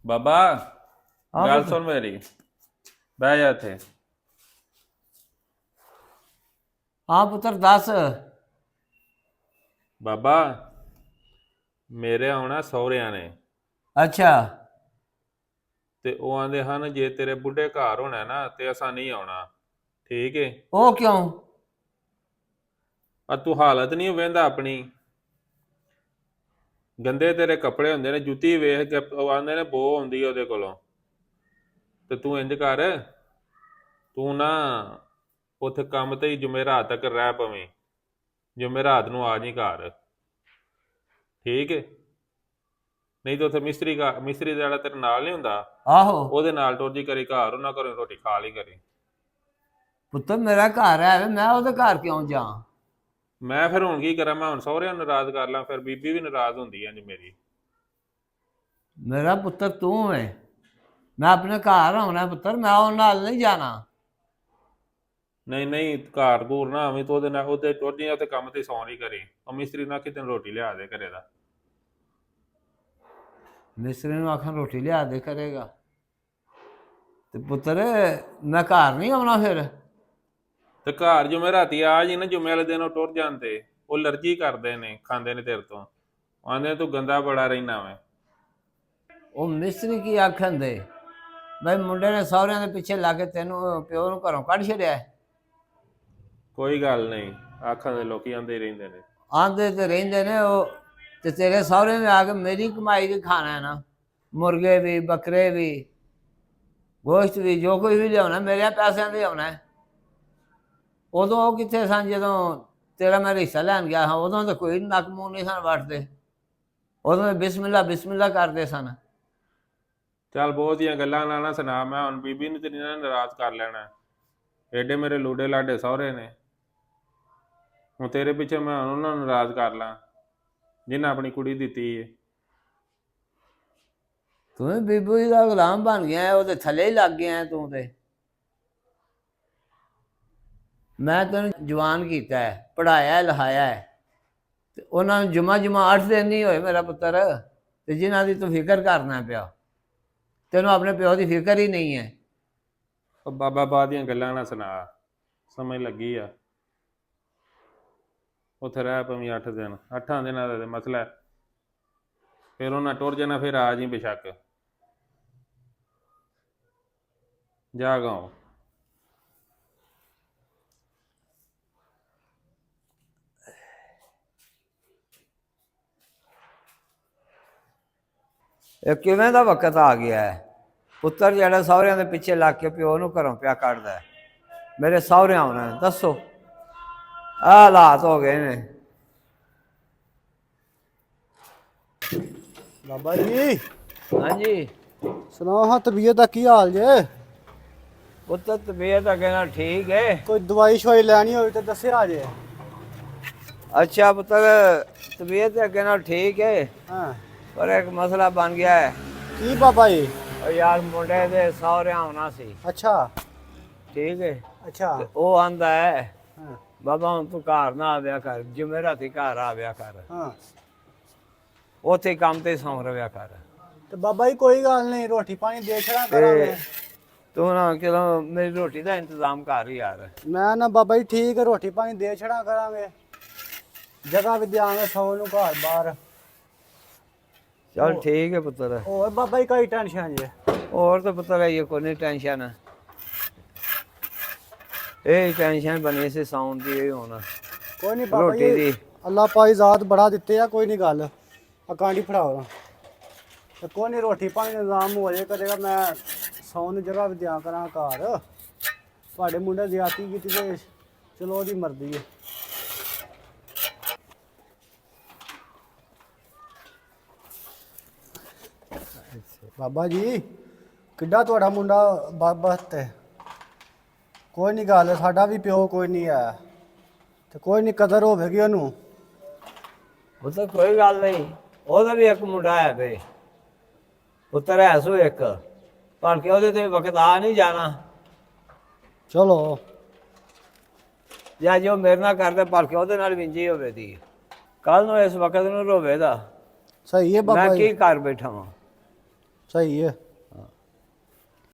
ਬਾਬਾ ਹਾਂ ਗੱਲ ਪੁੱਤ। ਸੁਣ ਮੇਰੀ। ਬਹਿ ਜਾ ਇੱਥੇ। ਹਾਂ ਪੁੱਤਰ ਦੱਸ। ਬਾਬਾ ਮੇਰੇ ਆਉਣਾ ਸਹੁਰਿਆਂ ਨੇ ਅੱਛਾ। ਤੇ ਉਹ ਆਂਦੇ ਹਨ ਜੇ ਤੇਰੇ ਬੁੱਢੇ ਘਰ ਹੋਣਾ ਨਾ ਤੇ ਅਸਾਂ ਨਹੀਂ ਆਉਣਾ। ਠੀਕ ਏ। ਉਹ ਕਿਉਂ? ਪਰ ਤੂੰ ਹਾਲਤ ਨਹੀਂ ਵੇਂਦਾ ਆਪਣੀ। ਗੰਦੇ ਤੇਰੇ ਕੱਪੜੇ ਹੁੰਦੇ ਨੇ, ਜੁੱਤੀ ਵੇਖ ਕੇ ਉਹ ਆਂਦੇ ਨੇ ਬੋ ਆਉਂਦੀ ਉਹਦੇ ਕੋਲੋਂ। ਤੇ ਤੂੰ ਇੰਜ ਕਰ, ਤੂੰ ਨਾ ਉੱਥੇ ਕੰਮ ਤੇ ਹੀ ਜੁਮੇਰਾਤ ਤੱਕ ਰਹਿ ਪਵੇਂ। ਜੁਮੇਰਾਤ ਨੂੰ ਆ ਜੀ ਘਰ। ਠੀਕ ਏ। ਨਹੀਂ ਤਾਂ ਉੱਥੇ ਮਿਸਤਰੀ ਦਾ ਜਿਹੜਾ ਤੇਰੇ ਨਾਲ ਨਹੀਂ ਹੁੰਦਾ, ਆਹੋ ਉਹਦੇ ਨਾਲ ਟੁਰ ਜੀ ਕਰੀ ਘਰ, ਉਹਨਾਂ ਘਰੋਂ ਰੋਟੀ ਖਾ ਲਈ ਕਰੀ। ਪੁੱਤਰ ਮੇਰਾ ਘਰ ਹੈ, ਮੈਂ ਉਹਦੇ ਘਰ ਕਿਉਂ ਜਾ? ਮੈਂ ਫਿਰ ਹੁਣ ਕੀ ਕਰਾਂ? ਮੈਂ ਹੁਣ ਸਹੁਰਿਆਂ ਨੂੰ ਨਾਰਾਜ਼ ਕਰ ਲਾਂ, ਫਿਰ ਬੀਬੀ ਵੀ ਨਾਰਾਜ਼ ਹੁੰਦੀ ਹੈ ਜੀ ਮੇਰੀ। ਮੇਰਾ ਪੁੱਤਰ ਤੂੰ ਹੈ, ਮੈਂ ਆਪਣੇ ਘਰ ਆਉਣਾ ਪੁੱਤਰ, ਮੈਂ ਉਹਨਾਂ ਨਾਲ ਨਹੀਂ ਜਾਣਾ। ਨਹੀਂ ਨਹੀਂ, ਘਰ ਘੂਰ ਨਾ ਆਵੀਂ ਤੂੰ ਉਹਦੇ ਨਾਲ, ਉਹਦੇ ਟੁਰ ਜੀ ਉੱਥੇ ਕੰਮ ਤੇ ਸੌਂ ਲਈ ਕਰੀ। ਉਹ ਮਿਸਤਰੀ ਨਾਲ ਕਿਤੇ ਰੋਟੀ ਲਿਆ ਦੇ ਘਰੇ ਦਾ। ਮਿਸਤਰੀ ਨੂੰ ਆਖਾਂ ਰੋਟੀ ਲਿਆ ਦੇ ਕਰੇਗਾ ਤੇ ਪੁੱਤਰ ਮੈਂ ਘਰ ਨਹੀਂ ਆਉਣਾ ਫਿਰ। ਤੇ ਘਰ ਜੁਮੇ ਰਾਤੀ ਆ ਜੀ ਨਾ, ਜੁਮੇ ਵਾਲੇ ਦਿਨ ਉਹ ਟੁਰ ਜਾਂਦੇ। ਉਹ ਅਲਰਜੀ ਕਰਦੇ ਨੇ, ਖਾਂਦੇ ਨੇ ਤੇਰੇ ਤੋਂ। ਆਂਦੇ ਤੂੰ ਗੰਦਾ ਬੜਾ ਰਹਿਣਾ ਵੇ। ਉਹ ਮਿਸਤਰੀ ਕੀ ਆਖਣ ਦੇ ਬਈ ਮੁੰਡੇ ਨੇ ਸਹੁਰਿਆਂ ਦੇ ਪਿੱਛੇ ਲਾ ਕੇ ਤੈਨੂੰ ਪਿਓ ਨੂੰ ਘਰੋਂ ਕੱਢ ਛੱਡਿਆ? ਕੋਈ ਗੱਲ ਨਹੀਂ, ਆਖਾਂ ਦੇ ਲੋਕੀ ਆਂਦੇ ਹੀ ਰਹਿੰਦੇ ਨੇ। ਆਂਦੇ ਤੇ ਰਹਿੰਦੇ ਨੇ ਉਹ, ਤੇ ਤੇਰੇ ਸਹੁਰੇ ਨੇ ਆ ਕੇ ਮੇਰੀ ਕਮਾਈ ਦੀ ਖਾਣਾ ਹੈ ਨਾ, ਮੁਰਗੇ ਵੀ ਬੱਕਰੇ ਵੀ ਗੋਸ਼ਤ ਵੀ, ਜੋ ਕੁਝ ਵੀ ਲਿਆਉਣਾ ਮੇਰੇ ਪੈਸਿਆਂ ਦੇ ਆਉਣਾ। ਉਦੋਂ ਉਹ ਕਿੱਥੇ ਸਨ ਜਦੋਂ ਤੇਰਾ ਮੈਂ ਹਿੱਸਾ ਲੈਣ ਗਿਆ ਹਾਂ? ਉਦੋਂ ਤਾਂ ਕੋਈ ਨੱਕ ਮੂੰਹ ਨਹੀਂ ਸਨ ਵੱਟਦੇ, ਉਦੋਂ ਬਿਸਮਿਲ੍ਲਾ ਬਿਸਮਿਲ੍ਲਾ ਕਰਦੇ ਸਨ। ਚੱਲ ਬਹੁਤੀਆਂ ਗੱਲਾਂ ਨਾ ਸੁਣਾ, ਮੈਂ ਹੁਣ ਬੀਬੀ ਨੂੰ ਤੇਰੀ ਨਾਲ ਨਾਰਾਜ਼ ਕਰ ਲੈਣਾ। ਏਡੇ ਮੇਰੇ ਲੂਡੇ ਲਾਡੇ ਸਹੁਰੇ ਨੇ, ਹੁਣ ਤੇਰੇ ਪਿੱਛੇ ਮੈਂ ਹੁਣ ਉਹਨਾਂ ਨੂੰ ਨਾਰਾਜ਼ ਕਰ ਲਾਂ ਜਿਨ੍ਹਾਂ ਆਪਣੀ ਕੁੜੀ ਦਿੱਤੀ ਏ। ਤੂੰ ਬੀਬੀ ਦਾ ਗੁਲਾਮ ਬਣ ਗਿਆ, ਉਹਦੇ ਥੱਲੇ ਹੀ ਲੱਗ ਗਿਆ ਤੂੰ ਤੇ। ਮੈਂ ਤੈਨੂੰ ਜਵਾਨ ਕੀਤਾ ਹੈ, ਪੜ੍ਹਾਇਆ ਲਿਖਾਇਆ ਹੈ, ਤੇ ਉਹਨਾਂ ਨੂੰ ਜੁਮਾ 8 ਦਿਨ ਨਹੀਂ ਹੋਏ ਮੇਰਾ ਪੁੱਤਰ, ਤੇ ਜਿਨ੍ਹਾਂ ਦੀ ਤੂੰ ਫਿਕਰ ਕਰਨਾ ਪਿਆ, ਤੈਨੂੰ ਆਪਣੇ ਪਿਓ ਦੀ ਫਿਕਰ ਹੀ ਨਹੀਂ ਹੈ। ਉਹ ਬਾਬਾ ਬਾਦ ਦੀਆਂ ਗੱਲਾਂ ਨਾ ਸੁਣਾ, ਸਮਝ ਲੱਗੀ ਆ। ਉੱਥੇ ਰਹਿ ਪਵੀਂ 8 ਦਿਨ, 8 ਦਿਨਾਂ ਦਾ ਮਸਲਾ। ਫਿਰ ਉਹਨਾਂ ਟੁਰ ਜਾਣਾ, ਫਿਰ ਆ ਜੀ ਬੇਸ਼ੱਕ। ਜਾ ਗਾਉਂ। ਇਹ ਕਿਵੇਂ ਦਾ ਵਕਤ ਆ ਗਿਆ ਹੈ? ਪੁੱਤਰ ਜਿਹੜਾ ਸਹੁਰਿਆਂ ਦੇ ਪਿੱਛੇ ਲੱਗ ਕੇ ਪਿਓ ਨੂੰ ਘਰੋਂ ਪਿਆ ਕੱਢਦਾ ਹੈ। ਮੇਰੇ ਸਹੁਰਿਆਂ ਆਉਣਾ, ਦੱਸੋ ਆਹ ਹਾਲਾਤ ਹੋ ਗਏ ਨੇ। ਬਾਬਾ ਜੀ ਹਾਂਜੀ ਸੁਣਾਓ ਹਾਂ, ਤਬੀਅਤ ਦਾ ਕੀ ਹਾਲ ਜੇ? ਪੁੱਤਰ ਤਬੀਅਤ ਅੱਗੇ ਨਾਲ ਠੀਕ ਹੈ। ਕੋਈ ਦਵਾਈ ਸ਼ਵਾਈ ਲੈਣੀ ਹੋਵੇ ਤਾਂ ਦੱਸਿਆ ਜੇ। ਅੱਛਾ ਪੁੱਤਰ, ਤਬੀਅਤ ਅੱਗੇ ਨਾਲ ਠੀਕ ਹੈ, ਹਾਂ ਪਰ ਇੱਕ ਮਸਲਾ ਬਣ ਗਿਆ ਹੈ। ਕੀ ਬਾਬਾ ਜੀ? ਉਹ ਯਾਰ ਮੁੰਡੇ ਦੇ ਸਹੁਰਿਆਂ ਆਉਣਾ ਸੀ, ਅੱਛਾ ਠੀਕ ਹੈ, ਅੱਛਾ ਤੇ ਉਹ ਆਂਦਾ ਹੈ ਹਾਂ ਬਾਬਾ ਹੁਣ ਤੂੰ ਘਰ ਨਾ ਆਵਿਆ ਕਰ, ਜੁਮੇਰਾਤੀ ਘਰ ਆਵਿਆ ਕਰ, ਹਾਂ ਉੱਥੇ ਕੰਮ ਤੇ ਸੌਂ ਰਵਿਆ ਕਰ। ਤੇ ਬਾਬਾ ਜੀ ਕੋਈ ਗੱਲ ਨਹੀਂ, ਰੋਟੀ ਪਾਣੀ ਦੇ ਛੜਾ ਕਰਾਂਗੇ। ਤੇ ਤੂੰ ਨਾ ਕਿਦੋਂ ਮੇਰੀ ਰੋਟੀ ਦਾ ਇੰਤਜ਼ਾਮ ਕਰ ਯਾਰ। ਮੈਂ ਨਾ ਬਾਬਾ ਜੀ ਠੀਕ ਹੈ, ਰੋਟੀ ਪਾਣੀ ਦੇ ਛੜਾ ਕਰਾਂਗੇ, ਜਗ੍ਹਾ ਵੀ ਦਿਆਂਗੇ ਸੌਣ ਨੂੰ ਘਰ ਬਾਹਰ। ਚਲ ਠੀਕ ਹੈ ਪੁੱਤਰ। ਹੋਰ ਬਾਬਾ ਜੀ ਕੋਈ ਟੈਨਸ਼ਨ ਜੇ? ਹੋਰ ਤਾਂ ਪੁੱਤਰ ਇਹ ਕੋਈ ਨਹੀਂ ਟੈਨਸ਼ਨ, ਇਹ ਟੈਨਸ਼ਨ ਬਣੀ ਸੀ ਸੌਣ ਦੀ ਇਹ ਹੁਣ ਕੋਈ ਨਹੀਂ ਬਾਬਾ ਰੋਟੀ ਜੀ, ਦੀ। ਅੱਲਾ ਪਾਈ ਜ਼ਾਤ ਬੜਾ ਦਿੱਤੇ ਆ, ਕੋਈ ਨਹੀਂ ਗੱਲ। ਅਕਾਂਡੀ ਫੜਾਓ ਤੇ ਕੋਈ ਨਹੀਂ, ਰੋਟੀ ਪਾਣੀ ਦਾ ਇੰਤਜ਼ਾਮ ਹੋ ਜਾਏ ਕਰੇਗਾ। ਮੈਂ ਸੌਣ ਨੂੰ ਜਗ੍ਹਾ ਵੀ ਦਿਆਂ ਕਰਾਂ ਘਰ। ਤੁਹਾਡੇ ਮੁੰਡੇ ਜ਼ਿਆਦਤੀ ਕੀਤੀ ਤੇ ਚਲੋ ਉਹਦੀ ਮਰਜ਼ੀ ਹੈ। ਬਾਬਾ ਜੀ ਕਿੱਡਾ ਤੁਹਾਡਾ ਮੁੰਡਾ ਬਾਬਤ ਹੈ? ਕੋਈ ਨਹੀਂ ਗੱਲ, ਸਾਡਾ ਵੀ ਪਿਓ ਕੋਈ ਨਹੀਂ ਆ, ਤੇ ਕੋਈ ਨਹੀਂ ਕਦਰ ਹੋਵੇਗੀ ਉਹਨੂੰ। ਪੁੱਤਰ ਕੋਈ ਗੱਲ ਨਹੀਂ, ਉਹਦਾ ਵੀ ਇੱਕ ਮੁੰਡਾ ਹੈ ਬੇ ਪੁੱਤਰ, ਹੈ ਸੋ ਇੱਕ, ਪਰ ਕਿ ਉਹਦੇ ਤੇ ਵਕਤ ਆ ਨਹੀਂ ਜਾਣਾ। ਚਲੋ ਜਾਂ ਜੋ ਮੇਰੇ ਨਾਲ ਕਰਦੇ ਪਰ ਕਿ ਉਹਦੇ ਨਾਲ ਵਿੰਜੀ ਹੋਵੇ ਦੀ, ਕੱਲ ਨੂੰ ਇਸ ਵਕਤ ਨੂੰ ਰੋਵੇ ਦਾ ਸਹੀ ਹੈ ਮੈਂ ਬਾਬਾ ਕੀ ਜੀ। ਕਰ ਬੈਠਾ ਵਾਂ। ਸਹੀ ਹੈ।